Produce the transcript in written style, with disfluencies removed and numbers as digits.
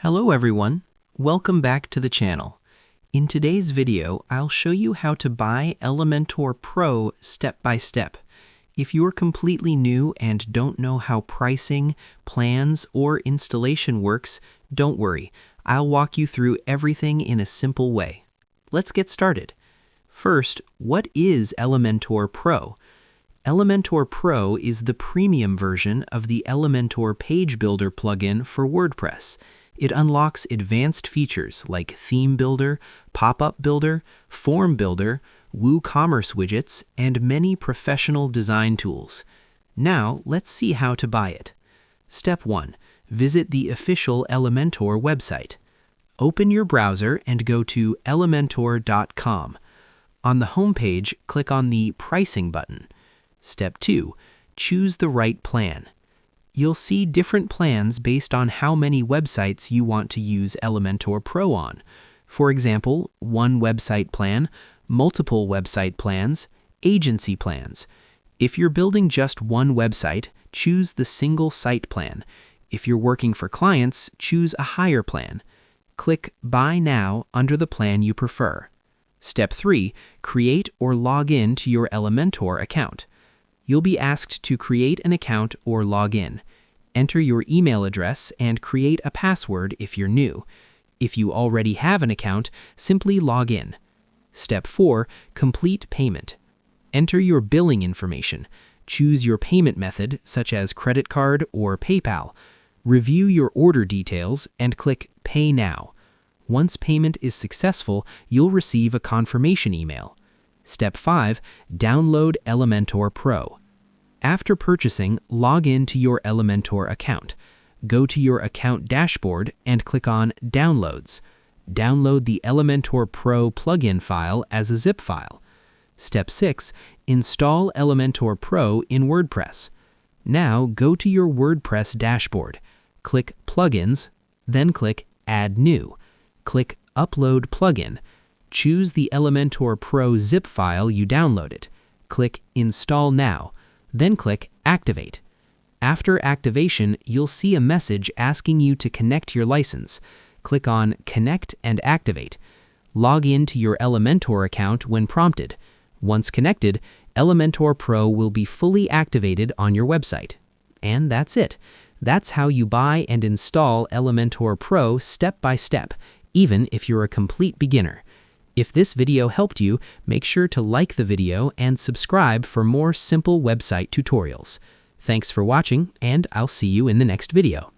Hello everyone, welcome back to the channel. In today's video, I'll show you how to buy Elementor Pro step by step. If you're completely new and don't know how pricing, plans, or installation works, don't worry. I'll walk you through everything in a simple way. Let's get started. First, what is Elementor Pro? Elementor Pro is the premium version of the Elementor Page Builder plugin for WordPress. It unlocks advanced features like Theme Builder, Pop-up Builder, Form Builder, WooCommerce widgets, and many professional design tools. Now, let's see how to buy it. Step 1. Visit the official Elementor website. Open your browser and go to elementor.com. On the homepage, click on the Pricing button. Step 2. Choose the right plan. You'll see different plans based on how many websites you want to use Elementor Pro on. For example, one website plan, multiple website plans, agency plans. If you're building just one website, choose the single site plan. If you're working for clients, choose a higher plan. Click Buy Now under the plan you prefer. Step 3. Create or log in to your Elementor account. You'll be asked to create an account or log in. Enter your email address and create a password if you're new. If you already have an account, simply log in. Step 4. Complete payment. Enter your billing information. Choose your payment method, such as credit card or PayPal. Review your order details and click Pay Now. Once payment is successful, you'll receive a confirmation email. Step 5. Download Elementor Pro. After purchasing, log in to your Elementor account. Go to your account dashboard and click on Downloads. Download the Elementor Pro plugin file as a zip file. Step 6. Install Elementor Pro in WordPress. Now go to your WordPress dashboard. Click Plugins, then click Add New. Click Upload Plugin. Choose the Elementor Pro zip file you downloaded. Click Install Now, then click Activate. After activation, you'll see a message asking you to connect your license. Click on Connect and Activate. Log in to your Elementor account when prompted. Once connected, Elementor Pro will be fully activated on your website. And that's it. That's how you buy and install Elementor Pro step by step, even if you're a complete beginner. If this video helped you, make sure to like the video and subscribe for more simple website tutorials. Thanks for watching, and I'll see you in the next video.